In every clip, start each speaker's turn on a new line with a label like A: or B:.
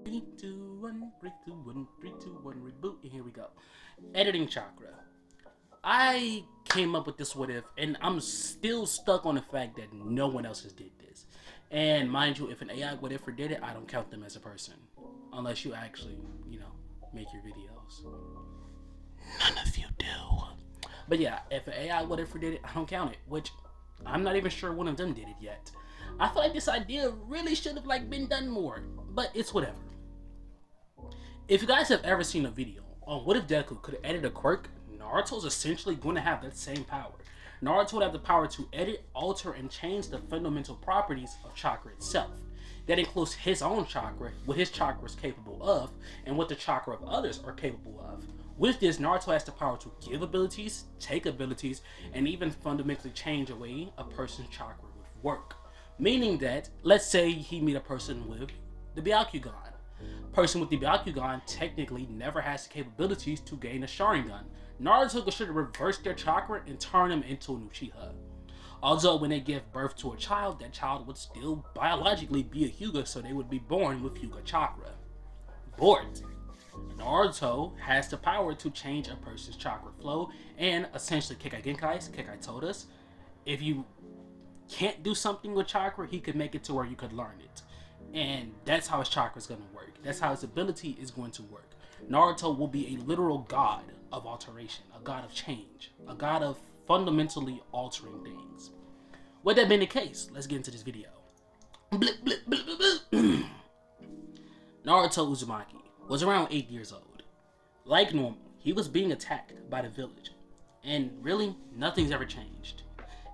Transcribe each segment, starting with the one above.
A: 3, 2, 1, 3, 2, 1, 3, 2, 1, reboot, and here we go. Editing Chakra. I came up with this what if, and I'm still stuck on the fact that no one else has did this. And mind you, if an AI what if did it, I don't count them as a person. Unless you actually, make your videos. None of you do. But yeah, if an AI what if did it, I don't count it, which I'm not even sure one of them did it yet. I feel like this idea really should have been done more, but it's whatever. If you guys have ever seen a video on what if Deku could edit a quirk, Naruto's essentially going to have that same power. Naruto would have the power to edit, alter, and change the fundamental properties of chakra itself. That includes his own chakra, what his chakra is capable of, and what the chakra of others are capable of. With this, Naruto has the power to give abilities, take abilities, and even fundamentally change the way a person's chakra would work. Meaning that, let's say he meet a person with the Byakugan. Person with the Byakugan technically never has the capabilities to gain a Sharingan. Naruto should reverse their chakra and turn them into an Uchiha. Although when they give birth to a child, that child would still biologically be a Hyuga, so they would be born with Hyuga chakra. But Naruto has the power to change a person's chakra flow and essentially Kekai Genkai's. Kekai told us, if you can't do something with chakra, he could make it to where you could learn it. And that's how his chakra is going to work. That's how his ability is going to work. Naruto will be a literal god of alteration, a god of change, a god of fundamentally altering things. With that being the case, let's get into this video. Blip, blip, blip, blip, blip. Naruto Uzumaki was around 8 years old. Like normal, he was being attacked by the village. And really, nothing's ever changed.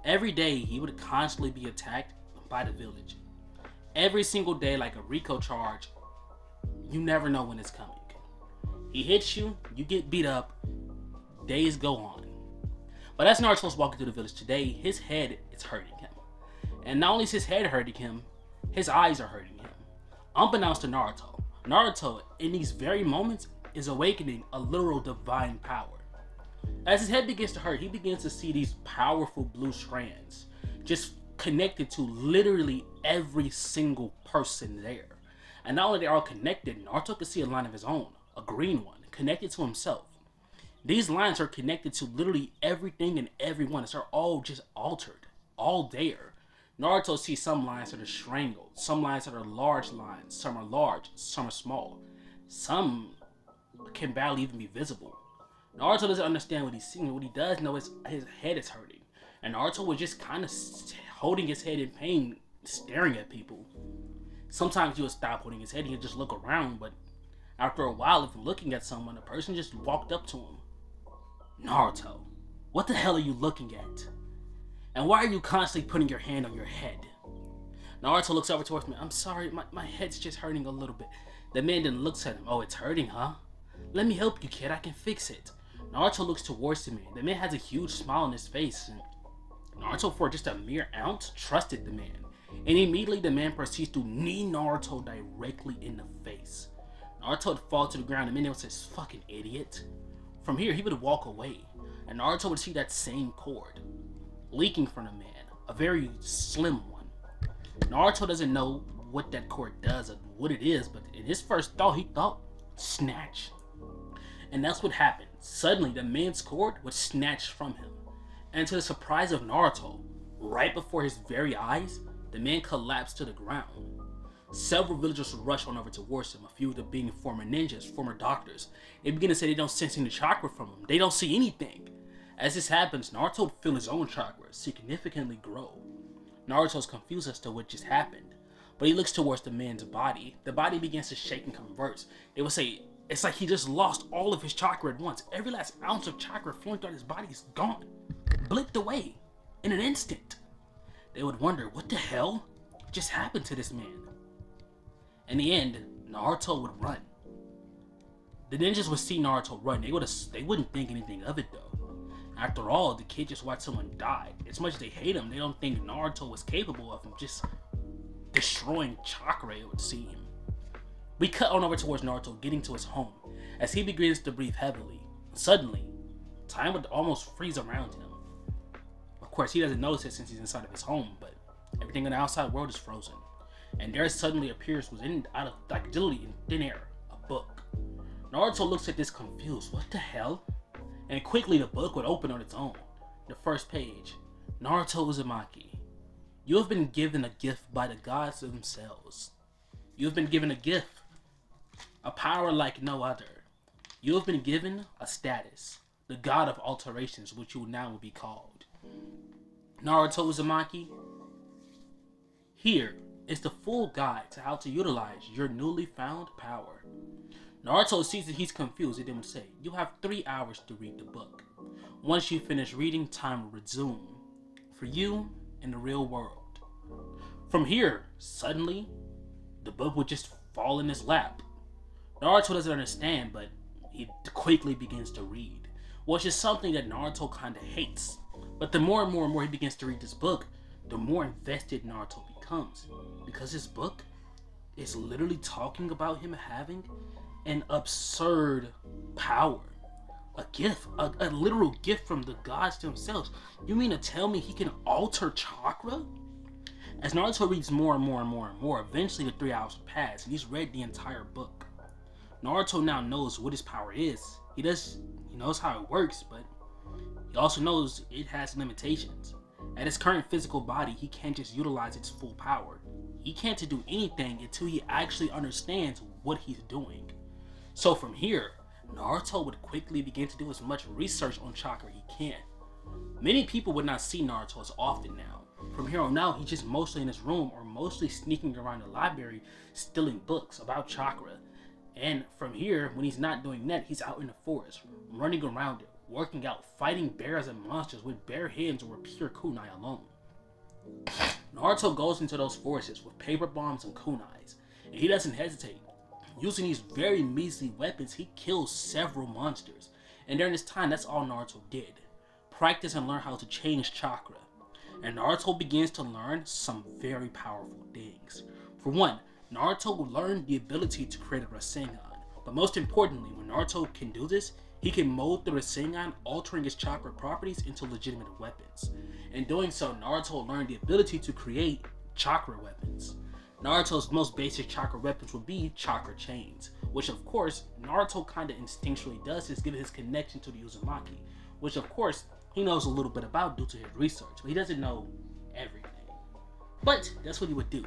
A: Every day, he would constantly be attacked by the village. Every single day, like a Rico charge, you never know when it's coming. He hits you, you get beat up, days go on. But as Naruto's walking through the village today, his head is hurting him. And not only is his head hurting him, his eyes are hurting him. Unbeknownst to Naruto, Naruto, in these very moments, is awakening a literal divine power. As his head begins to hurt, he begins to see these powerful blue strands just connected to literally every single person there. And not only they're all connected, Naruto can see a line of his own, a green one, connected to himself. These lines are connected to literally everything and everyone. They're all just altered, all there. Naruto sees some lines that are strangled, some lines that are large lines, some are large, some are small. Some can barely even be visible. Naruto doesn't understand what he's seeing. What he does know is his head is hurting. And Naruto was just kind of holding his head in pain, staring at people. Sometimes he would stop holding his head and he'd just look around, but after a while of looking at someone, a person just walked up to him. Naruto, what the hell are you looking at? And why are you constantly putting your hand on your head? Naruto looks over towards me. I'm sorry, my head's just hurting a little bit. The man then looks at him. Oh, it's hurting, huh? Let me help you, kid. I can fix it. Naruto looks towards the man. The man has a huge smile on his face. And Naruto, for just a mere ounce, trusted the man. And immediately the man proceeds to knee Naruto directly in the face. Naruto would fall to the ground. The man would say, fucking idiot. From here, he would walk away. And Naruto would see that same cord leaking from the man. A very slim one. Naruto doesn't know what that cord does or what it is, but in his first thought, he thought, snatch. And that's what happened. Suddenly, the man's cord was snatched from him. And to the surprise of Naruto, right before his very eyes, the man collapsed to the ground. Several villagers rush on over towards him, a few of them being former ninjas, former doctors. They begin to say they don't sense any chakra from him. They don't see anything. As this happens, Naruto would feel his own chakra significantly grow. Naruto's confused as to what just happened, but he looks towards the man's body. The body begins to shake and converts. They would say, it's like he just lost all of his chakra at once. Every last ounce of chakra flowing throughout his body is gone. Blipped away in an instant. They would wonder, what the hell just happened to this man? In the end, Naruto would run. The ninjas would see Naruto run. They wouldn't think anything of it though. After all, the kid just watched someone die. As much as they hate him, they don't think Naruto was capable of him just destroying chakra, it would seem. We cut on over towards Naruto getting to his home. As he begins to breathe heavily, suddenly, time would almost freeze around him. Of course, he doesn't notice it since he's inside of his home, but everything in the outside world is frozen. and there suddenly appears within out of like literally in thin air a book. Naruto looks at this confused. What the hell? And quickly the book would open on its own. The first page. Naruto Uzumaki. You have been given a gift by the gods themselves. You have been given a gift. A power like no other. You have been given a status. The god of alterations, which you now will be called. Naruto Uzumaki. Here is the full guide to how to utilize your newly found power. Naruto sees that he's confused and then would say, you have 3 hours to read the book. Once you finish reading, time will resume. For you in the real world. From here, suddenly, the book would just fall in his lap. Naruto doesn't understand, but he quickly begins to read, which is something that Naruto kinda hates. But the more and more he begins to read this book, the more invested Naruto becomes. Because this book is literally talking about him having an absurd power. A gift, a literal gift from the gods themselves. You mean to tell me he can alter chakra? As Naruto reads more and more, eventually the 3 hours pass and he's read the entire book. Naruto now knows what his power is. He knows how it works, but he also knows it has limitations. At his current physical body, he can't just utilize its full power. He can't do anything until he actually understands what he's doing. So from here, Naruto would quickly begin to do as much research on chakra he can. Many people would not see Naruto as often now. From here on out, he's just mostly in his room or mostly sneaking around the library, stealing books about chakra. And from here, when he's not doing that, he's out in the forest, running around it, working out, fighting bears and monsters with bare hands or pure kunai alone. Naruto goes into those forests with paper bombs and kunais, and he doesn't hesitate. Using these very measly weapons, he kills several monsters. And during this time, that's all Naruto did. Practice and learn how to change chakra. And Naruto begins to learn some very powerful things. For one, Naruto learned the ability to create a Rasengan. But most importantly, when Naruto can do this, he can mold the Rasengan, altering his chakra properties into legitimate weapons. In doing so, Naruto learned the ability to create chakra weapons. Naruto's most basic chakra weapons would be chakra chains, which of course Naruto kinda instinctually does is given his connection to the Uzumaki, which of course he knows a little bit about due to his research, but he doesn't know everything. But that's what he would do.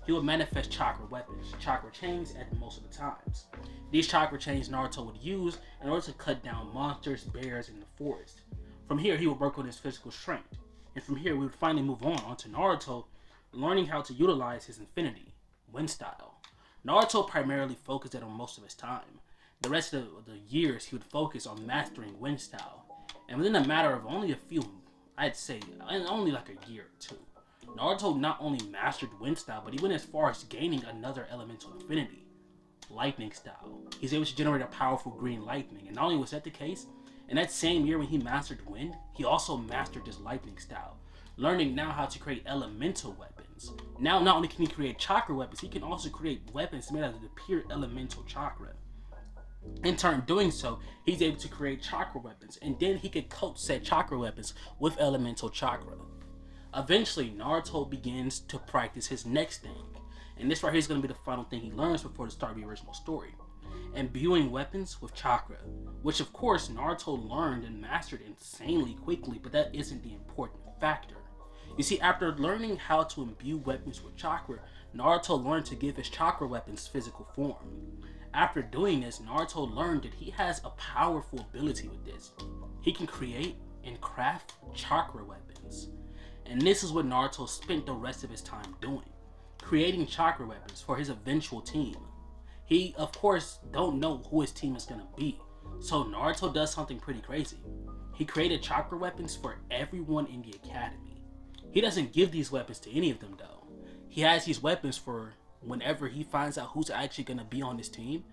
A: He would manifest chakra weapons, chakra chains at most of the times. These chakra chains Naruto would use in order to cut down monsters, bears in the forest. From here he would work on his physical strength, and from here we would finally move on to Naruto learning how to utilize his infinity, wind style. Naruto primarily focused it on most of his time. The rest of the years he would focus on mastering wind style. And within a matter of only a few, I'd say, only like a year or two, Naruto not only mastered wind style, but he went as far as gaining another elemental affinity, lightning style. He's able to generate a powerful green lightning. And not only was that the case, in that same year when he mastered wind, he also mastered his lightning style, learning now how to create elemental weapons. Now not only can he create chakra weapons, he can also create weapons made out of the pure elemental chakra. In turn doing so, he's able to create chakra weapons, and then he could coat said chakra weapons with elemental chakra. Eventually, Naruto begins to practice his next thing, and this right here is going to be the final thing he learns before the start of the original story. Imbuing weapons with chakra, which of course Naruto learned and mastered insanely quickly, but that isn't the important factor. You see, after learning how to imbue weapons with chakra, Naruto learned to give his chakra weapons physical form. After doing this, Naruto learned that he has a powerful ability with this. He can create and craft chakra weapons. And this is what Naruto spent the rest of his time doing, creating chakra weapons for his eventual team. He, of course, don't know who his team is going to be, so Naruto does something pretty crazy. He created chakra weapons for everyone in the academy. He doesn't give these weapons to any of them though. He has these weapons for whenever he finds out who's actually going to be on his team,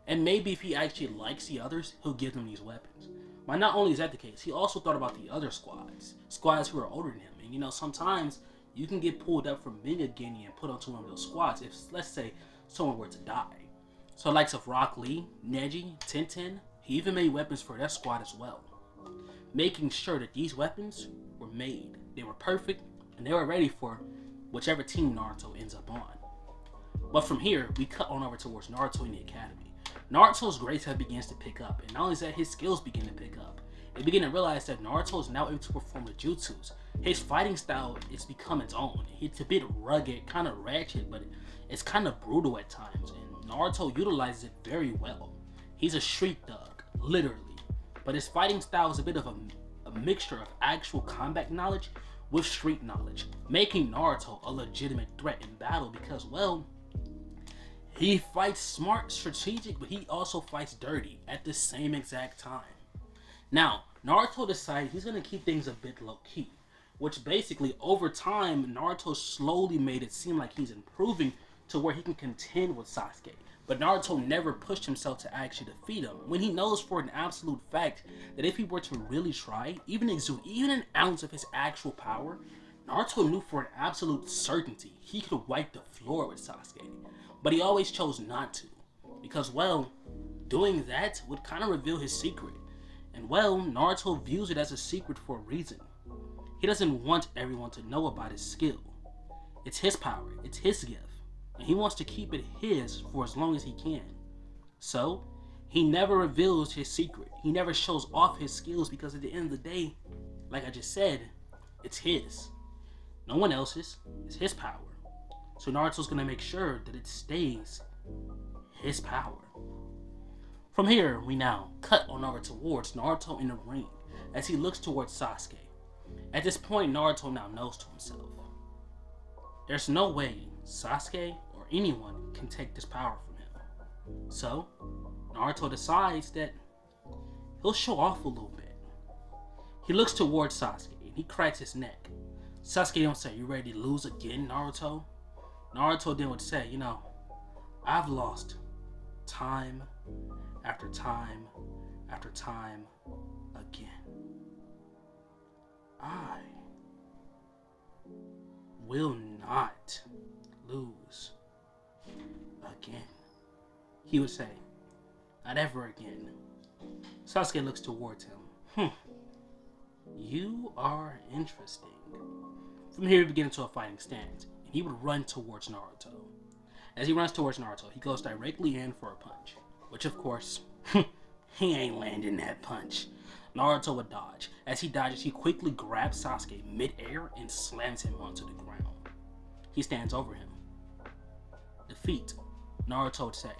A: and maybe if he actually likes the others, he'll give them these weapons. But not only is that the case, he also thought about the other squads who are older than him. And you know, sometimes you can get pulled up from being a Guinea and put onto one of those squads if, let's say, someone were to die. So likes of Rock Lee, Neji, Tintin, he even made weapons for that squad as well. Making sure that these weapons were made, they were perfect, and they were ready for whichever team Naruto ends up on. But from here, we cut on over towards Naruto in the academy. Naruto's grades have begins to pick up, and not only that, his skills begin to pick up. They begin to realize that Naruto is now able to perform the jutsus. His fighting style is become its own. It's a bit rugged, kind of ratchet, but it's kind of brutal at times, and Naruto utilizes it very well. He's a street thug, literally, but his fighting style is a bit of a mixture of actual combat knowledge with street knowledge, making Naruto a legitimate threat in battle because, well, he fights smart, strategic, but he also fights dirty at the same exact time. Now, Naruto decided he's going to keep things a bit low-key, which basically, over time, Naruto slowly made it seem like he's improving to where he can contend with Sasuke. But Naruto never pushed himself to actually defeat him, when he knows for an absolute fact that if he were to really try, even exude even an ounce of his actual power, Naruto knew for an absolute certainty he could wipe the floor with Sasuke. But he always chose not to, because, well, doing that would kind of reveal his secret. And, well, Naruto views it as a secret for a reason. He doesn't want everyone to know about his skill. It's his power, it's his gift, and he wants to keep it his for as long as he can. So, he never reveals his secret. He never shows off his skills because at the end of the day, like I just said, it's his. No one else's. It's his power. So Naruto's gonna make sure that it stays his power. From here, we now cut on over towards Naruto in the ring as he looks towards Sasuke. At this point, Naruto now knows to himself, there's no way Sasuke or anyone can take this power from him. So, Naruto decides that he'll show off a little bit. He looks towards Sasuke and he cracks his neck. Sasuke don't say, "You ready to lose again, Naruto?" Naruto then would say, I've lost time after time after time again. I will not lose again. He would say, not ever again. Sasuke looks towards him. You are interesting. From here, we begin into a fighting stance, and he would run towards Naruto. As he runs towards Naruto, he goes directly in for a punch, which of course, he ain't landing that punch. Naruto would dodge. As he dodges, he quickly grabs Sasuke mid-air and slams him onto the ground. He stands over him. Defeat, Naruto would say.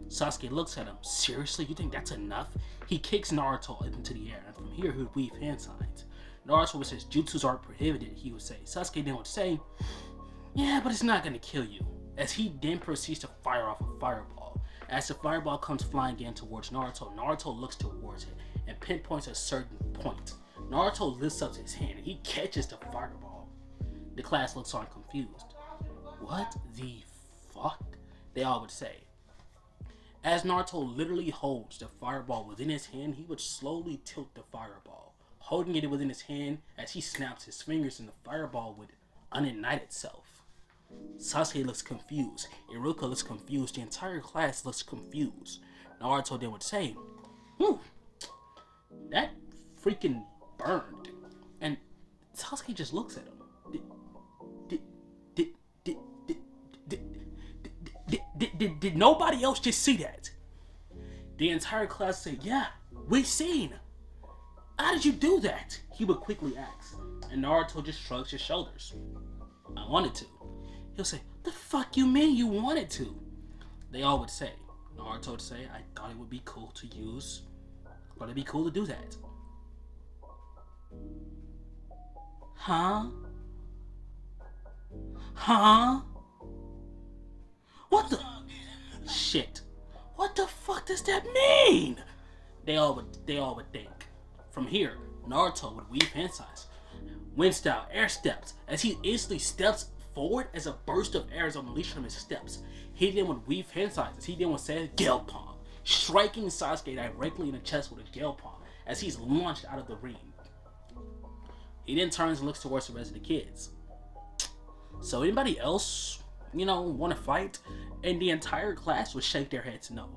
A: Sasuke looks at him. Seriously, you think that's enough? He kicks Naruto up into the air, and from here he would weave hand signs. Naruto would say jutsus aren't prohibited, he would say. Sasuke then would say, yeah, but it's not gonna kill you. As he then proceeds to fire off a fireball. As the fireball comes flying in towards Naruto, Naruto looks towards it and pinpoints a certain point. Naruto lifts up his hand and he catches the fireball. The class looks on confused. What the fuck? They all would say. As Naruto literally holds the fireball within his hand, he would slowly tilt the fireball, holding it within his hand as he snaps his fingers and the fireball would unignite itself. Sasuke looks confused, Iruka looks confused, the entire class looks confused. Naruto then would say, that freaking burned. And Sasuke just looks at him. Did nobody else just see that? The entire class say, yeah, we seen. How did you do that? He would quickly ask. And Naruto just shrugs his shoulders. I wanted to. He'll say, the fuck you mean you wanted to? They all would say. Naruto would say, I thought it would be cool to use. But it'd be cool to do that. Huh? What the shit? What the fuck does that mean? They all would think. From here, Naruto would weave hand signs. Wind style air steps. As he instantly steps forward as a burst of air is unleashed from his steps. He then would weave hand signs as he then would say Gale Palm, striking Sasuke directly in the chest with a Gale Palm as he's launched out of the ring. He then turns and looks towards the rest of the kids. So anybody else, want to fight? And the entire class would shake their heads no.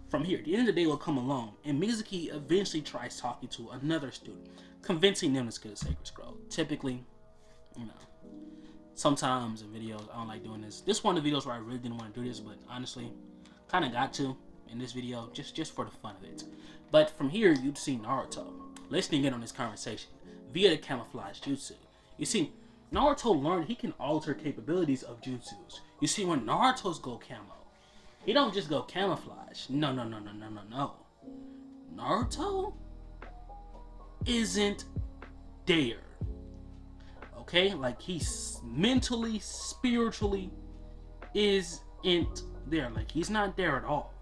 A: From here, the end of the day will come along, and Mizuki eventually tries talking to another student, convincing them to get a sacred scroll. Typically, sometimes in videos I don't like doing this. This is one of the videos where I really didn't want to do this, but honestly, kind of got to in this video just for the fun of it. But from here, you'd see Naruto listening in on this conversation via the camouflage jutsu. You see, Naruto learned he can alter capabilities of jutsus. You see, when Naruto's go camo, he don't just go camouflage. No. Naruto isn't there. Okay? Like, he's mentally, spiritually isn't there. Like, he's not there at all.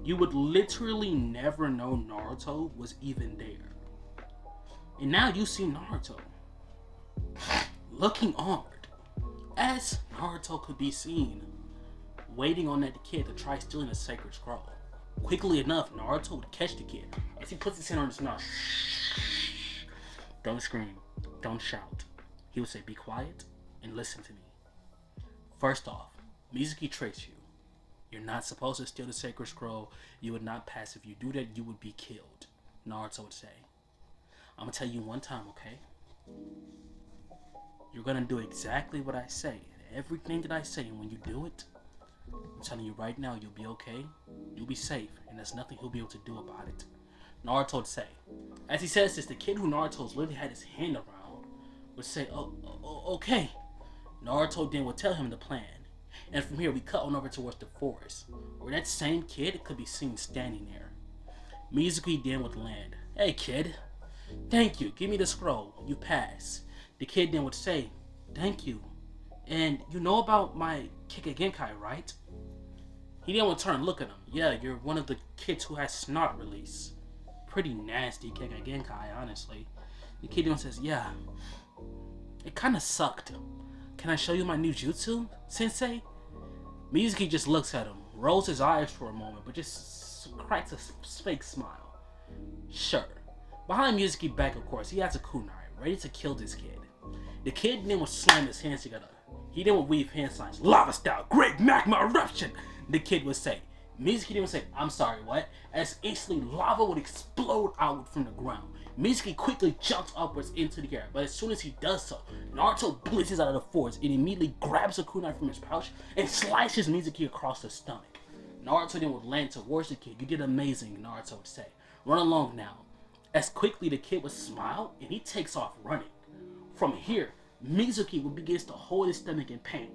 A: You would literally never know Naruto was even there. And now you see Naruto looking onward, as Naruto could be seen waiting on that kid to try stealing a sacred scroll. Quickly enough, Naruto would catch the kid as he puts his hand on his mouth. Shh. Don't scream. Don't shout. He would say, be quiet and listen to me. First off, Mizuki traced you. You're not supposed to steal the sacred scroll. You would not pass. If you do that, you would be killed. Naruto would say. I'm going to tell you one time, okay? You're going to do exactly what I say. Everything that I say, and when you do it, I'm telling you right now, you'll be okay. You'll be safe, and there's nothing he'll be able to do about it. Naruto would say. As he says this, the kid who Naruto's literally had his hand around would say, okay. Naruto then would tell him the plan. And from here, we cut on over towards the forest, where that same kid could be seen standing there. Mizuki then would land. Hey, kid. Thank you. Give me the scroll. You pass. The kid then would say, thank you. And you know about my Kikagenkai, right? He then would turn and look at him. Yeah, you're one of the kids who has snot release. Pretty nasty Kikagenkai, honestly. The kid then says, yeah. It kinda sucked. Can I show you my new jutsu, sensei? Mizuki just looks at him, rolls his eyes for a moment, but just cracks a fake smile. Sure. Behind Mizuki back, of course, he has a kunai, ready to kill this kid. The kid then would slam his hands together. He then would weave hand signs. Lava style, great magma eruption, the kid would say. Mizuki then would say, I'm sorry, what? As instantly lava would explode out from the ground. Mizuki quickly jumps upwards into the air, but as soon as he does so, Naruto blitzes out of the forest and immediately grabs a kunai from his pouch and slices Mizuki across the stomach. Naruto then would land towards the kid. You did amazing, Naruto would say. Run along now. As quickly the kid would smile and he takes off running. From here, Mizuki would begin to hold his stomach in pain.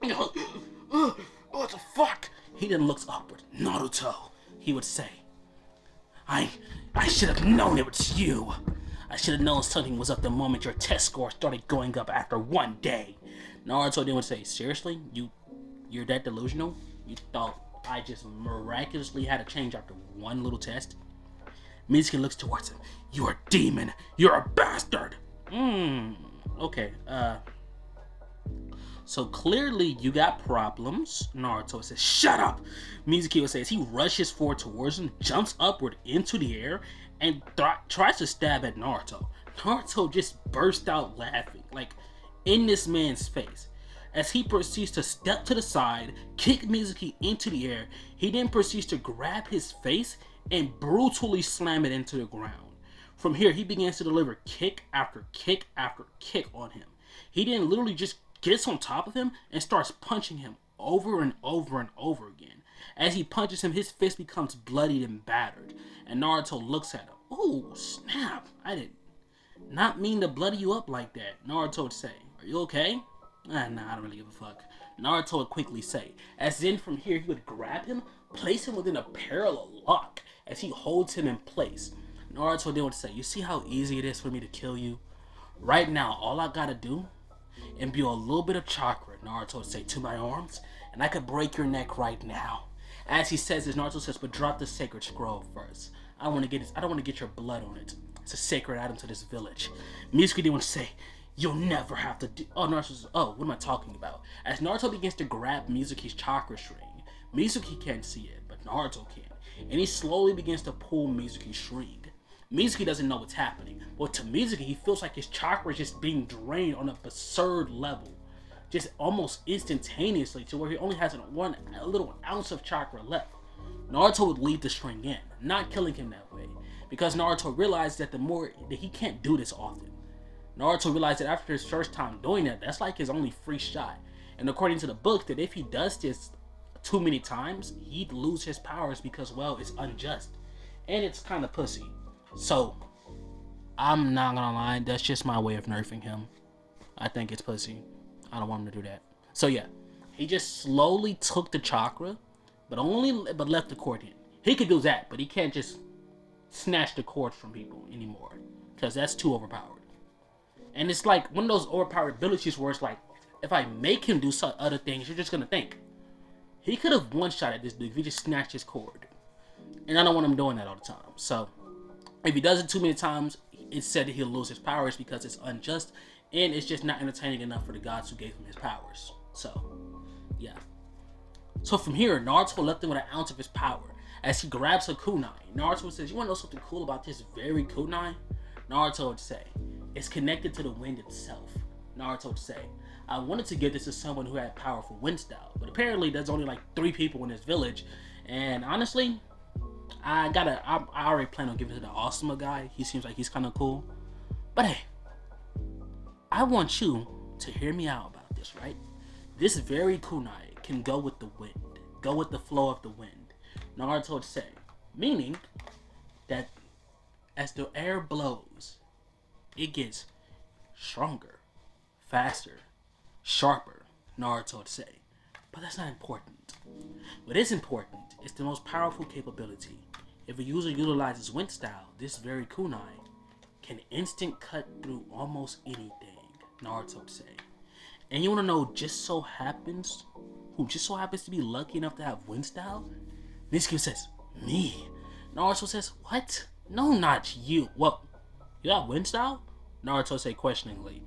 A: What the fuck? He then looks upward. Naruto, he would say. I should have known it was you. I should have known something was up the moment your test score started going up after one day. Naruto then would say, seriously? You're that delusional? You thought I just miraculously had a change after one little test? Mizuki looks towards him. You're a demon. You're a bastard. Okay, so clearly you got problems. Naruto says, shut up. Mizuki would say as he rushes forward towards him, jumps upward into the air, and tries to stab at Naruto. Naruto just burst out laughing, like in this man's face. As he proceeds to step to the side, kick Mizuki into the air, he then proceeds to grab his face and brutally slam it into the ground. From here, he begins to deliver kick after kick after kick on him. He then literally just gets on top of him and starts punching him over and over and over again. As he punches him, his fist becomes bloodied and battered. And Naruto looks at him. Oh, snap. I did not mean to bloody you up like that. Naruto would say, are you okay? Nah, I don't really give a fuck. Naruto would quickly say. As then from here, he would grab him, place him within a parallel lock as he holds him in place. Naruto then would say, you see how easy it is for me to kill you? Right now, all I gotta do imbue a little bit of chakra, Naruto would say, to my arms, and I could break your neck right now. As he says this, Naruto says, but drop the sacred scroll first. I don't want to get your blood on it. It's a sacred item to this village. Mizuki then would say, you'll never have to do... Oh, Naruto says, oh, what am I talking about? As Naruto begins to grab Mizuki's chakra string, Mizuki can't see it, but Naruto can. And he slowly begins to pull Mizuki's string. Mizuki doesn't know what's happening, but to Mizuki, he feels like his chakra is just being drained on an absurd level. Just almost instantaneously to where he only has a little ounce of chakra left. Naruto would leave the string in, not killing him that way, because Naruto realized that he can't do this often. Naruto realized that after his first time doing that, that's like his only free shot. And according to the book, that if he does this too many times, he'd lose his powers because, well, it's unjust. And it's kind of pussy. So, I'm not gonna lie, that's just my way of nerfing him. I think it's pussy. I don't want him to do that. So yeah, he just slowly took the chakra, but left the cord in. He could do that, but he can't just snatch the cord from people anymore, because that's too overpowered. And it's like one of those overpowered abilities where it's like, if I make him do some other things, you're just gonna think he could have one shot at this dude if he just snatched his cord. And I don't want him doing that all the time. So if he does it too many times, it's said that he'll lose his powers because it's unjust, and it's just not entertaining enough for the gods who gave him his powers. So, yeah. So from here, Naruto left him with an ounce of his power. As he grabs a kunai, Naruto says, "You want to know something cool about this very kunai?" Naruto would say, "It's connected to the wind itself." Naruto would say, "I wanted to give this to someone who had powerful wind style, but apparently there's only like 3 people in this village, and honestly, I already plan on giving it to the Asuma guy. He seems like he's kind of cool. But hey, I want you to hear me out about this, right? This very kunai can go with the wind, go with the flow of the wind." Naruto would say, meaning that as the air blows, it gets stronger, faster, sharper, Naruto would say. But that's not important. What is important is the most powerful capability. If a user utilizes wind style, this very kunai can instant cut through almost anything, Naruto would say. And you want to know who just so happens to be lucky enough to have wind style? Mitsuki says, "Me." Naruto says, "What? No, not you." "Well, you got wind style?" Naruto said questioningly.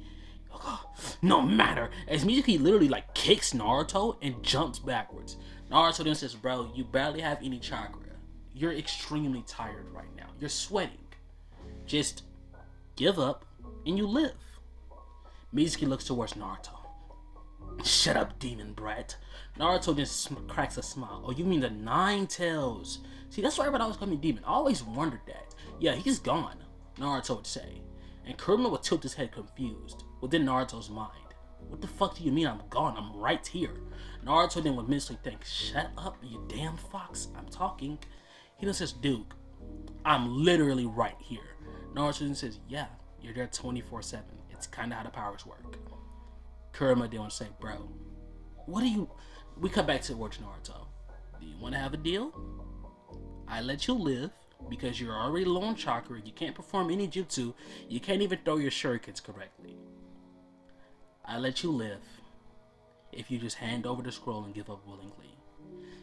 A: "No matter." As Mitsuki literally like kicks Naruto and jumps backwards. Naruto then says, "Bro, you barely have any chakra. You're extremely tired right now. You're sweating. Just give up and you live." Mitsuki looks towards Naruto. "Shut up, demon brat." Naruto then cracks a smile. "Oh, you mean the 9 tails?" See, that's why everybody always called me demon. I always wondered that. "Yeah, he's gone," Naruto would say. And Kurama would tilt his head confused within Naruto's mind. "What the fuck do you mean I'm gone? I'm right here." Naruto then would mentally think, "Shut up, you damn fox. I'm talking." He then says, "Dude, I'm literally right here." Naruto then says, "Yeah, you're there 24/7. It's kind of how the powers work." Kurama then would say, "Bro, what do you..." We cut back towards Naruto. "Do you want to have a deal? I let you live because you're already low on chakra, you can't perform any jutsu, you can't even throw your shurikens correctly. I let you live if you just hand over the scroll and give up willingly."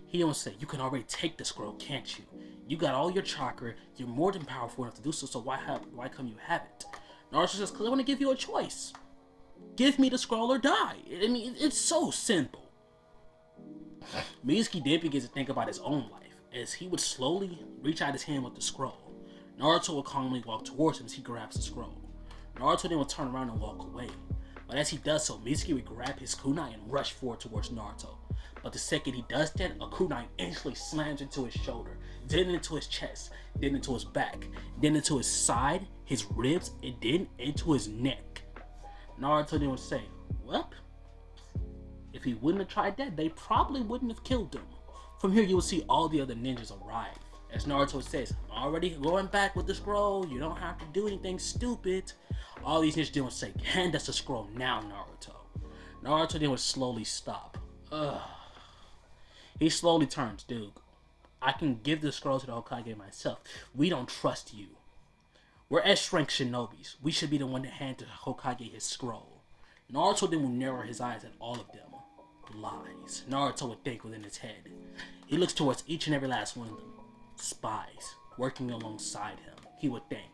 A: He don't say, "You can already take the scroll, can't you? You got all your chakra, you're more than powerful enough to do so, so why come you have it?" Naruto says, "Because I want to give you a choice. Give me the scroll or die." I mean, it's so simple. Mitsuki then begins to think about his own life, as he would slowly reach out his hand with the scroll. Naruto would calmly walk towards him as he grabs the scroll. Naruto then would turn around and walk away. But as he does so, Mitsuki would grab his kunai and rush forward towards Naruto. But the second he does that, a kunai instantly slams into his shoulder, then into his chest, then into his back, then into his side, his ribs, and then into his neck. Naruto then would say, "Well, if he wouldn't have tried that, they probably wouldn't have killed him." From here, you will see all the other ninjas arrive. As Naruto says, "I'm already going back with the scroll. You don't have to do anything stupid." All these ninjas then would say, "Hand us the scroll now, Naruto." Naruto then would slowly stop. He slowly turns, "Dude, I can give the scroll to the Hokage myself. We don't trust you. We're S-rank shinobis. We should be the one to hand to Hokage his scroll." Naruto then would narrow his eyes at all of them. Lies, Naruto would think within his head. He looks towards each and every last one of them. Spies, working alongside him, he would think.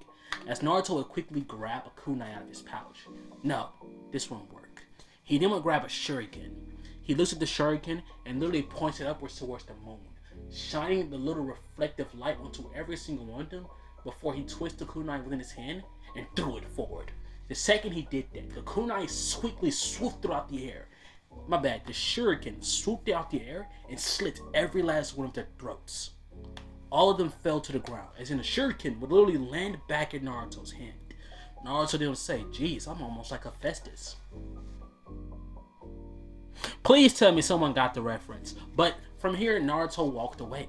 A: As Naruto would quickly grab a kunai out of his pouch. No, this won't work. He then would grab a shuriken. He looks at the shuriken and literally points it upwards towards the moon, shining the little reflective light onto every single one of them before he twists the kunai within his hand and threw it forward. The second he did that, the kunai quickly swooped throughout the air. The shuriken swooped out the air and slit every last one of their throats. All of them fell to the ground, as in the shuriken would literally land back in Naruto's hand. Naruto didn't say, geez, I'm almost like a Festus. Please tell me someone got the reference. But from here, Naruto walked away.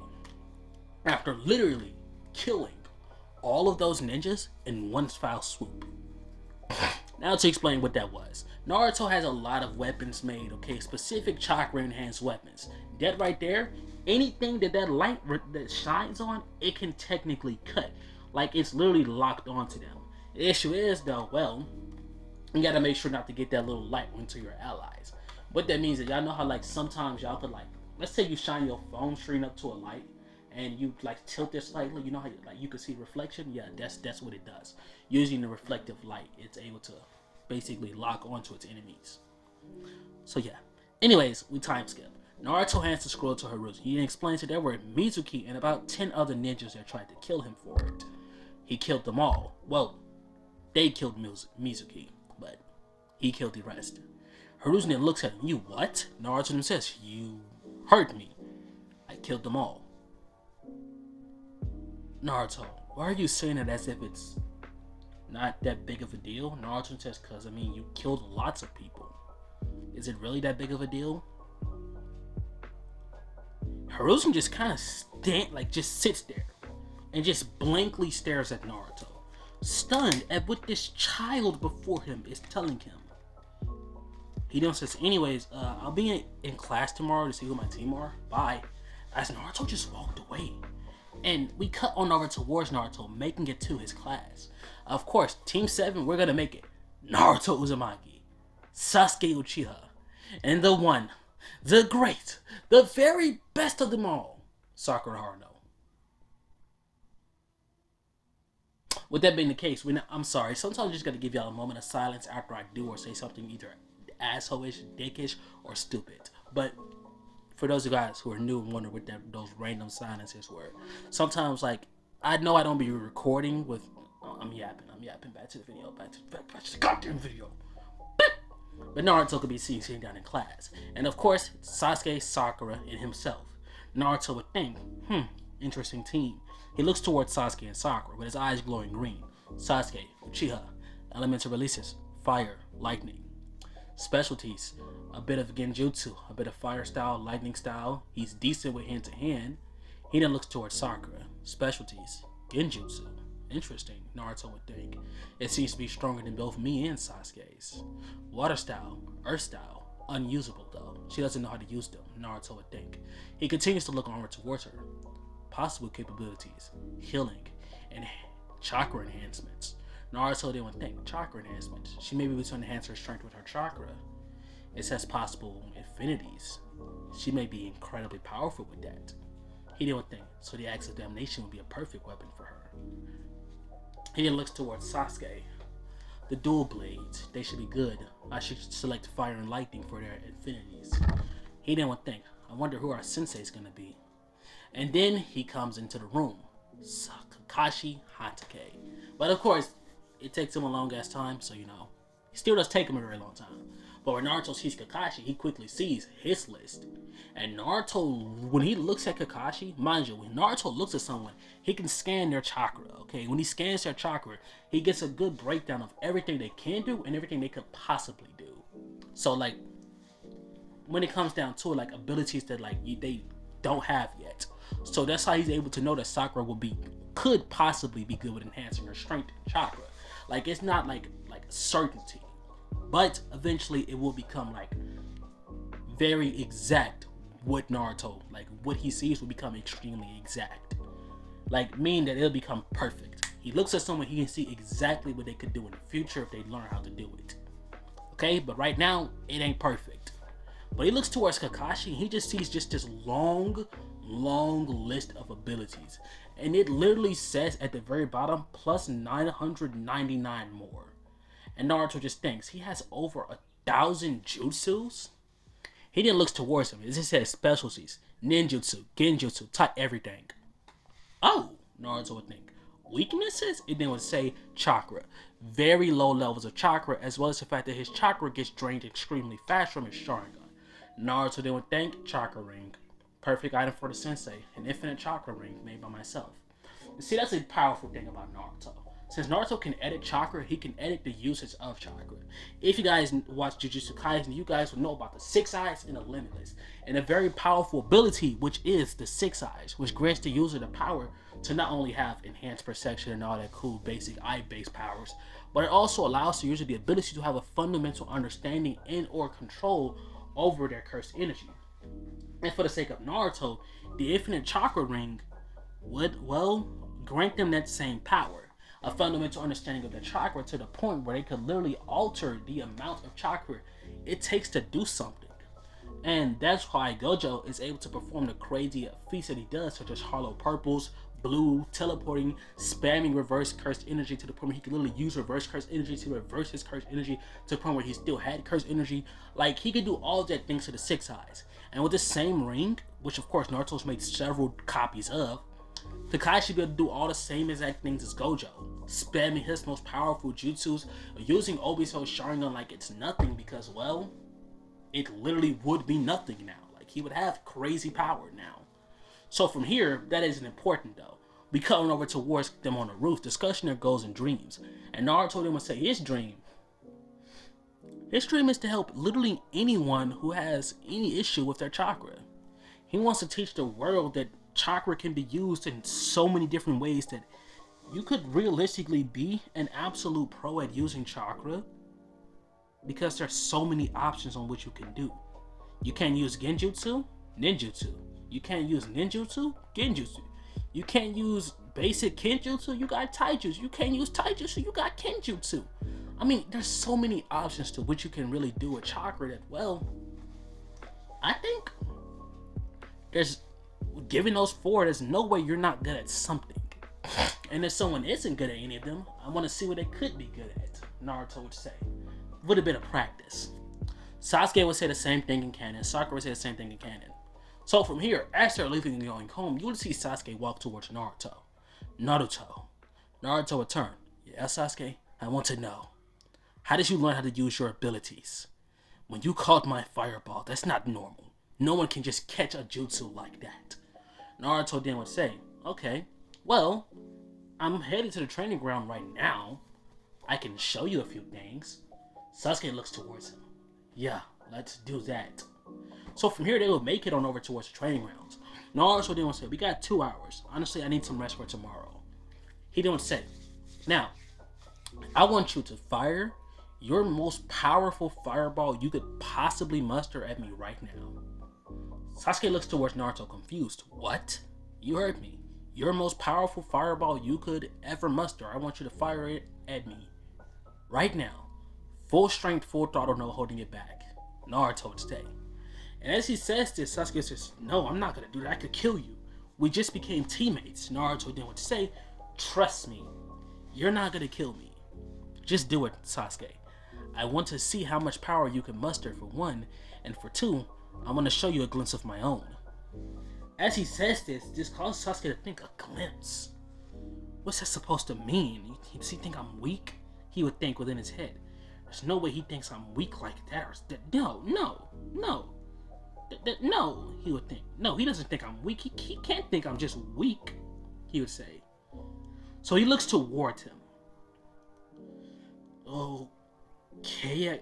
A: After literally killing all of those ninjas in one foul swoop. Now to explain what that was. Naruto has a lot of weapons made, okay? Specific chakra enhanced weapons. That right there, anything that light that shines on, it can technically cut. Like it's literally locked onto them. The issue is though, well, you gotta make sure not to get that little light into your allies. What that means is y'all know how like sometimes y'all could like, let's say you shine your phone screen up to a light and you like tilt it slightly, you know how you can see reflection? Yeah, that's what it does. Using the reflective light, it's able to basically lock onto its enemies. So yeah. Anyways, we time skip. Naruto hands the scroll to Hiruzen. He explains that there were Mizuki and about 10 other ninjas that tried to kill him for it. He killed them all. Well, they killed Mizuki, but he killed the rest. Hiruzen then looks at him. You what? Naruto then says, you hurt me. I killed them all. Naruto, why are you saying it as if it's not that big of a deal? Naruto says, cause I mean, you killed lots of people. Is it really that big of a deal? Hiruzen just kind of just sits there and just blankly stares at Naruto, stunned at what this child before him is telling him. He then says, anyways, I'll be in class tomorrow to see who my team are. Bye. As Naruto just walked away. And we cut on over towards Naruto, making it to his class. Of course, Team 7, we're gonna make it. Naruto Uzumaki, Sasuke Uchiha, and the one, the great, the very best of them all, Sakura Haruno. With that being the case, I'm sorry, sometimes I just gotta give y'all a moment of silence after I do or say something either asshole-ish, dickish, or stupid. But for those of you guys who are new and wonder what those random silences were, sometimes like I know I don't be recording with. I'm yapping. Back to the video. Back to the goddamn video. But Naruto could be sitting down in class, and of course Sasuke, Sakura, and himself. Naruto would think, interesting team. He looks towards Sasuke and Sakura with his eyes glowing green. Sasuke, Uchiha, elemental releases, fire, lightning. Specialties, a bit of genjutsu, a bit of fire style, lightning style. He's decent with hand to hand. He then looks towards Sakura. Specialties, genjutsu. Interesting, Naruto would think. It seems to be stronger than both me and Sasuke's. Water style, earth style, unusable though. She doesn't know how to use them, Naruto would think. He continues to look onward towards her. Possible capabilities, healing, and chakra enhancements. Naruto then would think, chakra enhancements. She may be able to enhance her strength with her chakra. It says possible infinities. She may be incredibly powerful with that. He then would think, so the axe of damnation would be a perfect weapon for her. He then looks towards Sasuke. The dual blades, they should be good. I should select fire and lightning for their infinities. He then would think, I wonder who our sensei is going to be. And then he comes into the room. Kakashi Hatake. But of course, it takes him a long ass time, so you know. It still does take him a very long time. But when Naruto sees Kakashi, he quickly sees his list. And Naruto, when he looks at Kakashi, mind you, when Naruto looks at someone, he can scan their chakra, okay? When he scans their chakra, he gets a good breakdown of everything they can do and everything they could possibly do. So, like, when it comes down to it, like, abilities that, like, they don't have yet. So that's how he's able to know that Sakura could possibly be good with enhancing her strength and chakra. Like, it's not like certainty. But eventually it will become like very exact what Naruto, like what he sees will become extremely exact. Like meaning that it'll become perfect. He looks at someone, he can see exactly what they could do in the future if they learn how to do it. Okay, but right now it ain't perfect. But he looks towards Kakashi and he just sees just this long list of abilities. And it literally says at the very bottom, plus 999 more. And Naruto just thinks, he has over 1,000 jutsus? He then looks towards him. It just says specialties, ninjutsu, genjutsu, type everything. Oh, Naruto would think. Weaknesses? It then would say chakra. Very low levels of chakra, as well as the fact that his chakra gets drained extremely fast from his Sharingan. Naruto then would think chakra ring. Perfect item for the sensei. An infinite chakra ring made by myself. You see, that's a powerful thing about Naruto. Since Naruto can edit chakra, he can edit the usage of chakra. If you guys watch Jujutsu Kaisen, you guys will know about the 6 eyes and the limitless, and a very powerful ability, which is the 6 eyes, which grants the user the power to not only have enhanced perception and all that cool basic eye-based powers, but it also allows the user the ability to have a fundamental understanding and or control over their cursed energy. And for the sake of Naruto, the infinite chakra ring would, well, grant them that same power. A fundamental understanding of the chakra to the point where they could literally alter the amount of chakra it takes to do something. And that's why Gojo is able to perform the crazy feats that he does, such as hollow purples, blue, teleporting, spamming reverse cursed energy to the point where he can literally use reverse cursed energy to reverse his cursed energy to the point where he still had cursed energy. Like, he could do all that thanks to the 6 eyes. And with the same ring, which of course Naruto's made several copies of, Kakashi should be able to do all the same exact things as Gojo, spamming his most powerful jutsus, using Obito's Sharingan like it's nothing because, well, it literally would be nothing now. Like, he would have crazy power now. So from here, that isn't important though. We coming over towards them on the roof, discussing their goals and dreams. And Naruto then would say his dream is to help literally anyone who has any issue with their chakra. He wants to teach the world that chakra can be used in so many different ways that you could realistically be an absolute pro at using chakra because there's so many options on what you can do. You can't use genjutsu, ninjutsu. You can't use ninjutsu, genjutsu. You can't use basic kenjutsu, you got taijutsu. You can't use taijutsu, you got kenjutsu. I mean, there's so many options to what you can really do with chakra that, well, I think given those 4, there's no way you're not good at something. And if someone isn't good at any of them, I want to see what they could be good at, Naruto would say. With a bit of practice. Sasuke would say the same thing in canon. Sakura would say the same thing in canon. So from here, as they're leaving and going home, you would see Sasuke walk towards Naruto. Naruto would turn. Yeah, Sasuke, I want to know. How did you learn how to use your abilities? When you caught my fireball, that's not normal. No one can just catch a jutsu like that. Naruto then would say, okay, well, I'm headed to the training ground right now. I can show you a few things. Sasuke looks towards him. Yeah, let's do that. So from here, they will make it on over towards the training grounds. Naruto then would say, we got 2 hours. Honestly, I need some rest for tomorrow. He then would say, now, I want you to fire your most powerful fireball you could possibly muster at me right now. Sasuke looks towards Naruto confused. What? You heard me. Your most powerful fireball you could ever muster. I want you to fire it at me right now. Full strength, full throttle, no holding it back. Naruto would say. And as he says this, Sasuke says, no, I'm not going to do that. I could kill you. We just became teammates. Naruto then would say, trust me. You're not going to kill me. Just do it, Sasuke. I want to see how much power you can muster, for 1, and for 2, I want to show you a glimpse of my own. As he says this causes Sasuke to think, a glimpse? What's that supposed to mean? Does he think I'm weak? He would think within his head. There's no way he thinks I'm weak like that. No, he would think. No, he doesn't think I'm weak. He can't think I'm just weak, he would say. So he looks towards him. Okay,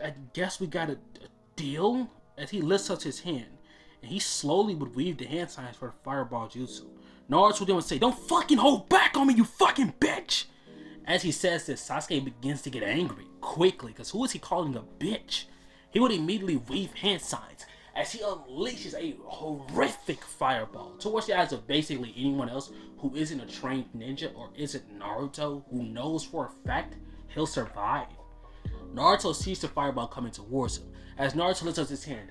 A: I guess we got a deal? As he lifts up his hand, and he slowly would weave the hand signs for the fireball jutsu. Naruto then would say, don't fucking hold back on me, you fucking bitch! As he says this, Sasuke begins to get angry quickly, because who is he calling a bitch? He would immediately weave hand signs as he unleashes a horrific fireball towards the eyes of basically anyone else who isn't a trained ninja or isn't Naruto, who knows for a fact he'll survive. Naruto sees the fireball coming towards him. As Naruto lifts up his hand,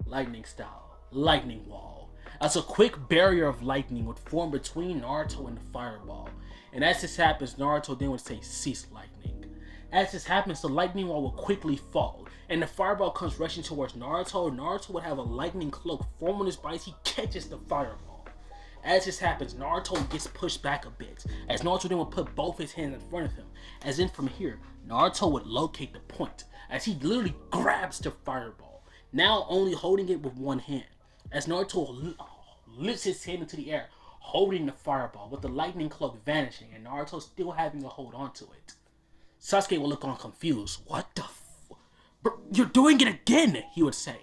A: lightning style, lightning wall. As a quick barrier of lightning would form between Naruto and the fireball. And as this happens, Naruto then would say, cease lightning. As this happens, the lightning wall will quickly fall, and the fireball comes rushing towards Naruto. Naruto would have a lightning cloak form on his body as he catches the fireball. As this happens, Naruto gets pushed back a bit, as Naruto then would put both his hands in front of him. As in from here, Naruto would locate the point, as he literally grabs the fireball, now only holding it with one hand. As Naruto lifts his hand into the air, holding the fireball with the lightning cloak vanishing and Naruto still having to hold on to it. Sasuke would look on confused. What the Bro, you're doing it again, he would say.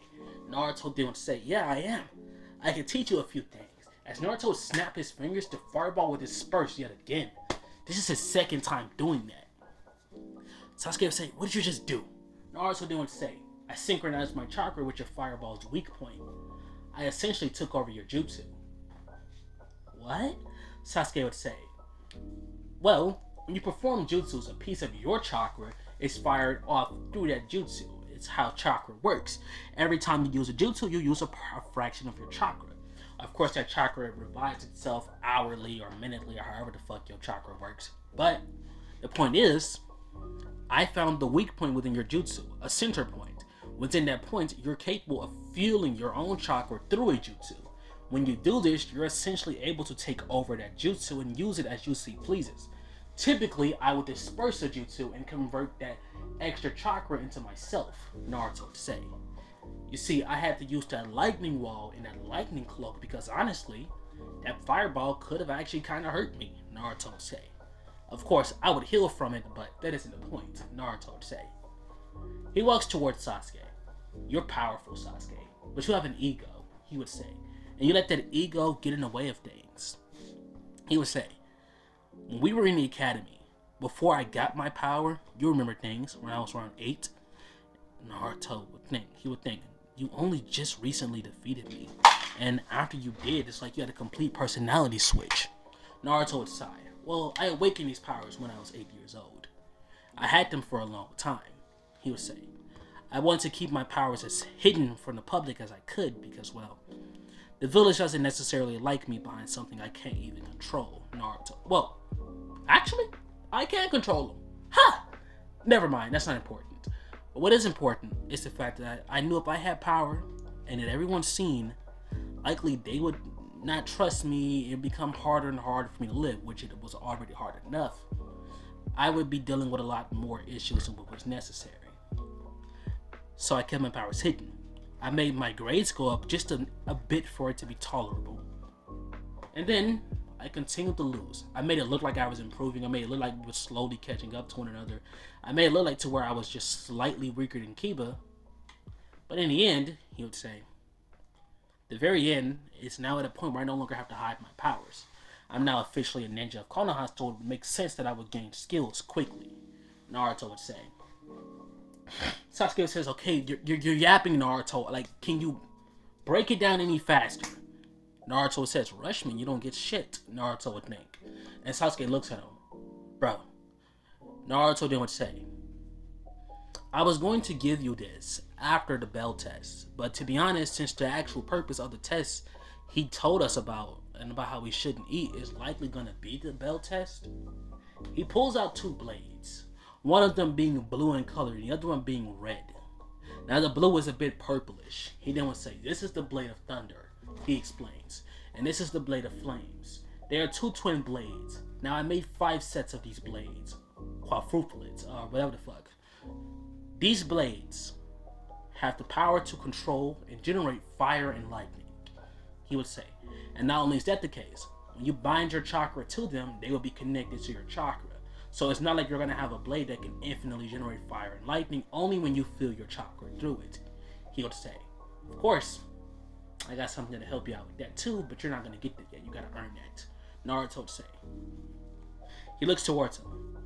A: Naruto then would say, yeah, I am. I can teach you a few things. As Naruto would snap his fingers, the fireball would disperse yet again. This is his second time doing that. Sasuke would say, what did you just do? Naruto then would say, I synchronized my chakra with your fireball's weak point. I essentially took over your jutsu. What? Sasuke would say, well, when you perform jutsus, a piece of your chakra is fired off through that jutsu. It's how chakra works. Every time you use a jutsu, you use a fraction of your chakra. Of course, that chakra revives itself hourly or minutely or however the fuck your chakra works. But the point is, I found the weak point within your jutsu, a center point. Within that point, you're capable of fueling your own chakra through a jutsu. When you do this, you're essentially able to take over that jutsu and use it as you see pleases. Typically, I would disperse a jutsu and convert that extra chakra into myself, Naruto would say. You see, I had to use that lightning wall and that lightning cloak because honestly, that fireball could have actually kind of hurt me, Naruto would say. Of course, I would heal from it, but that isn't the point, Naruto would say. He walks towards Sasuke. You're powerful, Sasuke, but you have an ego, he would say. And you let that ego get in the way of things. He would say, when we were in the academy, before I got my power, you remember things when I was around 8? Naruto would think, you only just recently defeated me. And after you did, it's like you had a complete personality switch. Naruto would sigh. Well, I awakened these powers when I was 8 years old. I had them for a long time, he would say. I wanted to keep my powers as hidden from the public as I could because, well, the village doesn't necessarily like me behind something I can't even control, Naruto. Well, actually, I can control them. Ha! Never mind, that's not important. But what is important is the fact that I knew if I had power and that everyone's seen, likely they would not trust me and become harder and harder for me to live, which it was already hard enough. I would be dealing with a lot more issues than what was necessary. So I kept my powers hidden. I made my grades go up just a bit for it to be tolerable. And then I continued to lose. I made it look like I was improving. I made it look like we were slowly catching up to one another. I made it look like to where I was just slightly weaker than Kiba. But in the end, he would say, the very end is now at a point where I no longer have to hide my powers. I'm now officially a ninja of Konoha, so it would make sense that I would gain skills quickly, Naruto would say. Sasuke says, okay, you're yapping, Naruto. Like, can you break it down any faster? Naruto says, rush me, you don't get shit, Naruto would think. And Sasuke looks at him. Bro. Naruto then would say, I was going to give you this after the bell test, but to be honest, since the actual purpose of the test he told us about and about how we shouldn't eat is likely going to be the bell test, he pulls out 2 blades. One of them being blue in color, and the other one being red. Now the blue is a bit purplish. He then would say, this is the blade of thunder, he explains. And this is the blade of flames. They are 2 twin blades. Now I made 5 sets of these blades. Quadruplets, or whatever the fuck. These blades have the power to control and generate fire and lightning, he would say. And not only is that the case, when you bind your chakra to them, they will be connected to your chakra. So it's not like you're going to have a blade that can infinitely generate fire and lightning only when you feel your chakra through it, he would say. Of course, I got something to help you out with that too, but you're not going to get that yet. You got to earn that, Naruto would say. He looks towards him.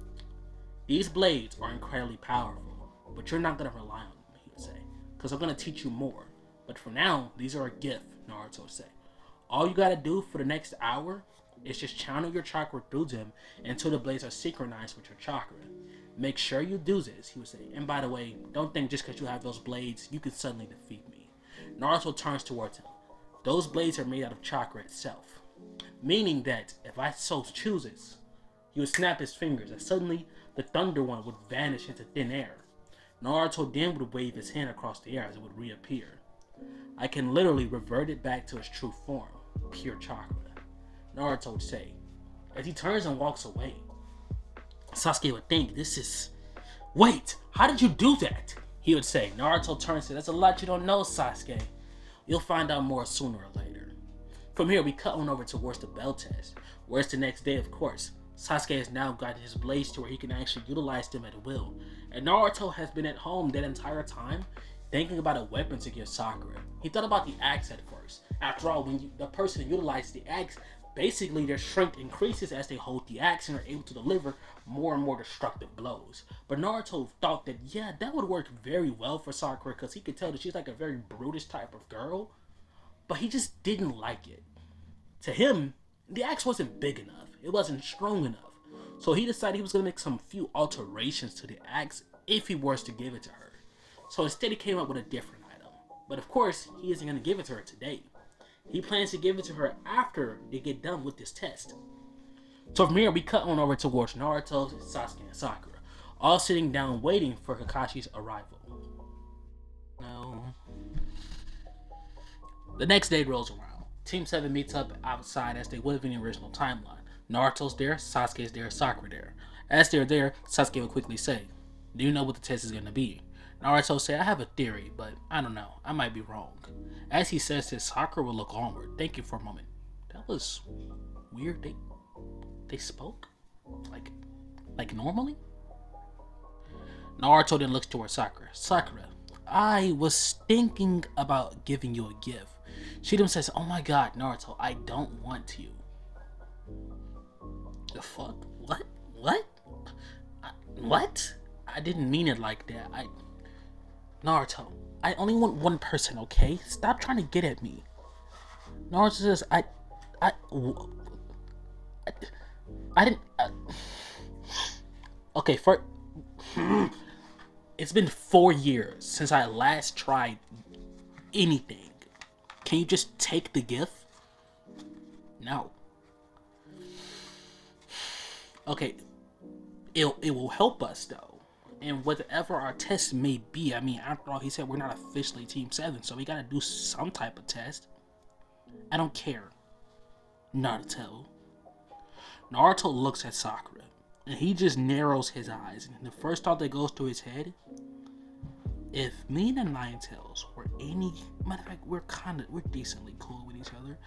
A: These blades are incredibly powerful, but you're not going to rely on them, he would say, because I'm going to teach you more. But for now, these are a gift, Naruto would say. All you got to do for the next hour is just channel your chakra through them until the blades are synchronized with your chakra. Make sure you do this, he would say. And by the way, don't think just because you have those blades, you can suddenly defeat me. Naruto turns towards him. Those blades are made out of chakra itself. Meaning that, if I so chooses, he would snap his fingers and suddenly the thunder one would vanish into thin air. Naruto then would wave his hand across the air as it would reappear. I can literally revert it back to its true form, pure chakra, Naruto would say. As he turns and walks away, Sasuke would think, wait, how did you do that? He would say. Naruto turns to, that's a lot you don't know, Sasuke. You'll find out more sooner or later. From here, we cut on over towards the bell test, where it's the next day, of course. Sasuke has now got his blades to where he can actually utilize them at will. And Naruto has been at home that entire time, thinking about a weapon to give Sakura. He thought about the axe at first. After all, when the person utilizes the axe, basically their strength increases as they hold the axe and are able to deliver more and more destructive blows. But Naruto thought that, yeah, that would work very well for Sakura because he could tell that she's like a very brutish type of girl. But he just didn't like it. To him, the axe wasn't big enough. It wasn't strong enough. So he decided he was going to make some few alterations to the axe if he was to give it to her. So instead he came up with a different item. But of course, he isn't going to give it to her today. He plans to give it to her after they get done with this test. So from here, we cut on over towards Naruto, Sasuke, and Sakura, all sitting down waiting for Kakashi's arrival. No. The next day rolls around. Team 7 meets up outside as they would have in the original timeline. Naruto's there, Sasuke's there, Sakura there. As they're there, Sasuke will quickly say, "Do you know what the test is going to be?" Naruto say, "I have a theory, but I don't know. I might be wrong." As he says this, Sakura will look onward, thinking for a moment. That was weird. They spoke? Like normally? Naruto then looks towards Sakura. "Sakura, I was thinking about giving you a gift." She then says, "Oh my god, Naruto, I don't want to." The fuck? What? What? I didn't mean it like that. Naruto, I only want one person, okay? Stop trying to get at me. Naruto says, I didn't. Okay, it's been 4 years since I last tried anything. Can you just take the gift? No. Okay, it will help us though. And whatever our test may be, I mean, after all, he said we're not officially Team 7, so we gotta do some type of test. I don't care. Naruto. Naruto looks at Sakura, and he just narrows his eyes, and the first thought that goes through his head, if me and the Nine Tails were any, matter of fact, we're decently cool with each other,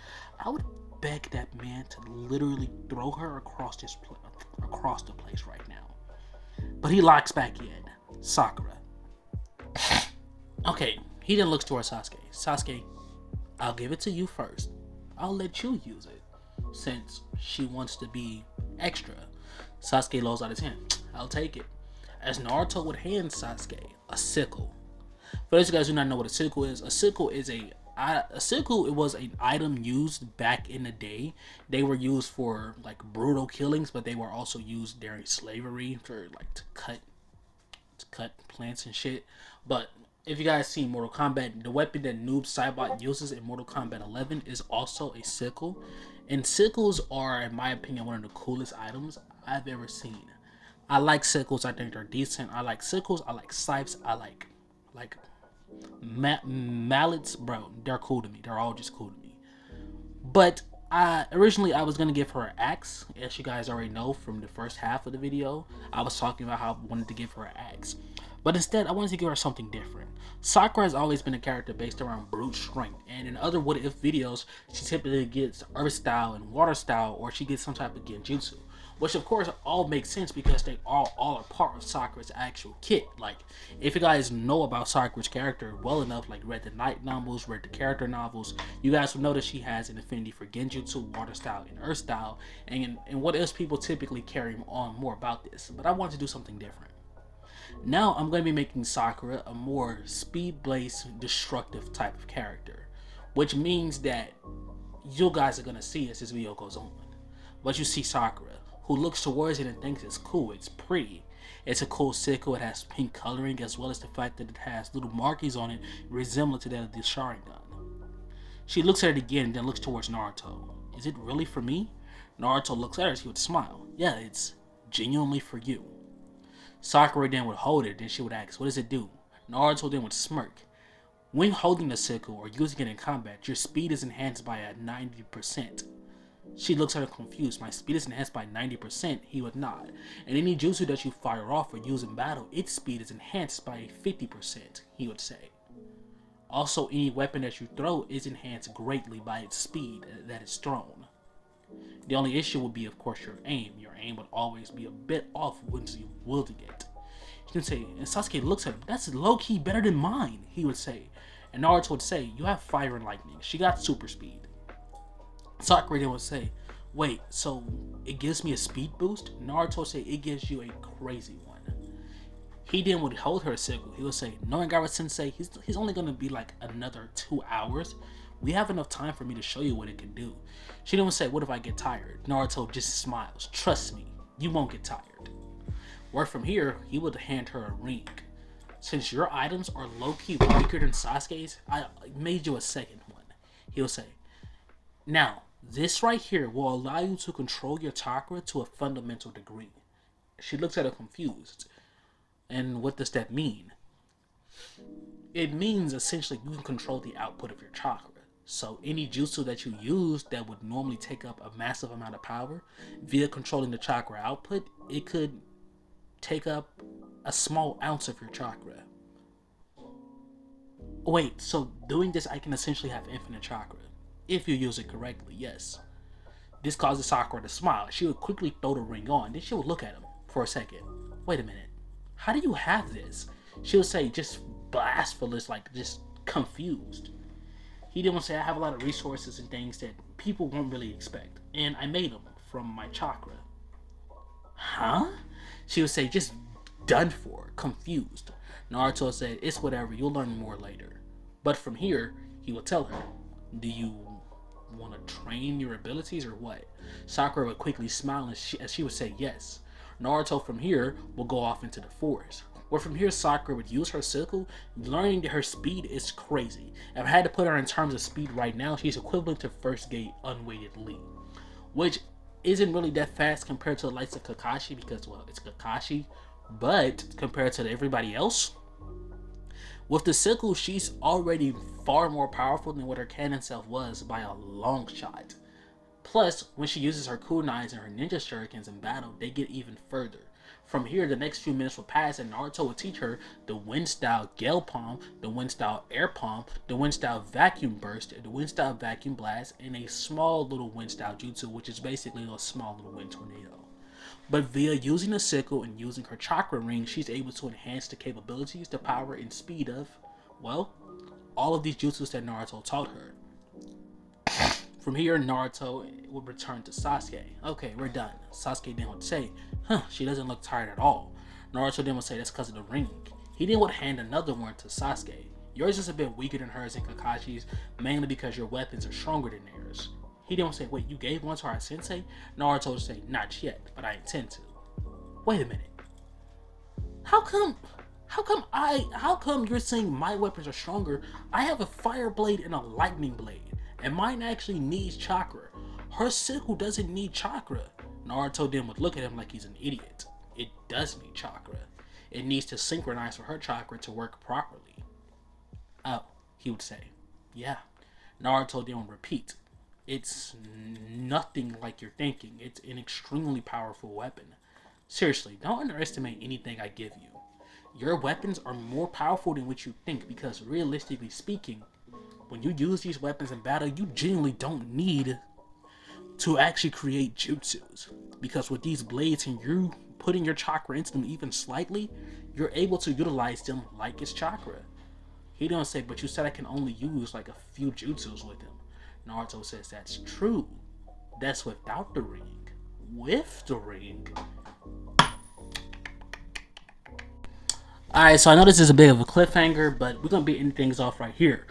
A: I would beg that man to literally throw her across the place right now. But he locks back in. Sakura. Okay, he then looks towards Sasuke. "Sasuke, I'll give it to you first. I'll let you use it, since she wants to be extra." Sasuke lolls out his hand. "I'll take it." As Naruto would hand Sasuke a sickle. For those of you guys who do not know what a sickle is, a sickle is it was an item used back in the day. They were used for like brutal killings, but they were also used during slavery for like to cut plants and shit. But if you guys see Mortal Kombat, the weapon that Noob Saibot uses in Mortal Kombat 11 is also a sickle. And sickles are, in my opinion, one of the coolest items I've ever seen. I like sickles. I think they're decent. I like sickles. I like scythes. I like mallets, bro. They're cool to me. They're all just cool to me. But originally I was gonna give her an axe, as you guys already know from the first half of the video. I was talking about how I wanted to give her an axe, but instead I wanted to give her something different. Sakura has always been a character based around brute strength, and in other what if videos, she typically gets earth style and water style, or she gets some type of genjutsu. Which of course all makes sense because they all are part of Sakura's actual kit. Like, if you guys know about Sakura's character well enough, like read the Night novels, read the character novels, you guys will know that she has an affinity for genjutsu, water style, and earth style. And what else people typically carry on more about this. But I want to do something different. Now I'm going to be making Sakura a more speed-based, destructive type of character. Which means that you guys are going to see as this video goes on. But you see Sakura, who looks towards it and thinks it's cool, it's pretty. It's a cool sickle, it has pink coloring, as well as the fact that it has little markings on it resembling to that of the Sharingan. She looks at it again and then looks towards Naruto. "Is it really for me?" Naruto looks at her, she would smile. "Yeah, it's genuinely for you." Sakura then would hold it, then she would ask, "What does it do?" Naruto then would smirk. "When holding the sickle or using it in combat, your speed is enhanced by a 90%. She looks at her confused. "My speed is enhanced by 90%, he would nod. "And any jutsu that you fire off or use in battle, its speed is enhanced by 50%, he would say. Also, any weapon that you throw is enhanced greatly by its speed that is thrown. The only issue would be, of course, your aim. Your aim would always be a bit off once you wielding it. He can say, and Sasuke looks at him, that's low-key better than mine, he would say. And Naruto would say, you have fire and lightning. She got super speed. Sakura then would say, wait, so it gives me a speed boost? Naruto would say, it gives you a crazy one. He then would hold her sickle. He would say, Noengara Sensei, he's only going to be like another 2 hours. We have enough time for me to show you what it can do. She then would say, what if I get tired? Naruto just smiles. Trust me, you won't get tired. Where from here, he would hand her a ring. Since your items are low-key weaker than Sasuke's, I made you a second one. He'll say, now, this right here will allow you to control your chakra to a fundamental degree. She looks at her confused. And what does that mean? It means essentially you can control the output of your chakra. So any jutsu that you use that would normally take up a massive amount of power, via controlling the chakra output, it could take up a small ounce of your chakra. Wait, so doing this I can essentially have infinite chakra. If you use it correctly, yes. This causes Sakura to smile. She would quickly throw the ring on, then she would look at him for a second. Wait a minute. How do you have this? She'll say, just blasphemous, like just confused. He didn't want to say, I have a lot of resources and things that people won't really expect. And I made them from my chakra. Huh? She would say, just done for, confused. Naruto said, it's whatever, you'll learn more later. But from here, he would tell her, do you want to train your abilities or what? Sakura would quickly smile as she would say yes. Naruto from here will go off into the forest. Where from here Sakura would use her sickle, learning that her speed is crazy. If I had to put her in terms of speed right now, she's equivalent to first gate unweighted Lee. Which isn't really that fast compared to the likes of Kakashi because, well, it's Kakashi. But compared to everybody else, with the sickle, she's already far more powerful than what her canon self was by a long shot. Plus, when she uses her kunais and her ninja shurikens in battle, they get even further. From here, the next few minutes will pass and Naruto will teach her the wind-style Gale Palm, the wind-style Air Palm, the wind-style Vacuum Burst, the wind-style Vacuum Blast, and a small little wind-style Jutsu, which is basically a small little wind tornado. But via using the sickle and using her chakra ring, she's able to enhance the capabilities, the power, and speed of, well, all of these jutsus that Naruto taught her. From here, Naruto would return to Sasuke. Okay, we're done. Sasuke then would say, she doesn't look tired at all. Naruto then would say that's because of the ring. He then would hand another one to Sasuke. Yours is a bit weaker than hers and Kakashi's, mainly because your weapons are stronger than theirs. He then would say, wait, you gave one to our sensei? Naruto would say, not yet, but I intend to. Wait a minute. How come you're saying my weapons are stronger? I have a fire blade and a lightning blade. And mine actually needs chakra. Her sickle doesn't need chakra. Naruto then would look at him like he's an idiot. It does need chakra. It needs to synchronize for her chakra to work properly. Oh, he would say, yeah. Naruto then would repeat, it's nothing like you're thinking. It's an extremely powerful weapon. Seriously, don't underestimate anything I give you. Your weapons are more powerful than what you think because realistically speaking, when you use these weapons in battle, you genuinely don't need to actually create jutsus. Because with these blades and you putting your chakra into them even slightly, you're able to utilize them like it's chakra. He don't say, but you said I can only use like a few jutsus with him. Naruto says that's true. That's without the ring. With the ring. Alright, so I know this is a bit of a cliffhanger, but we're going to be ending things off right here.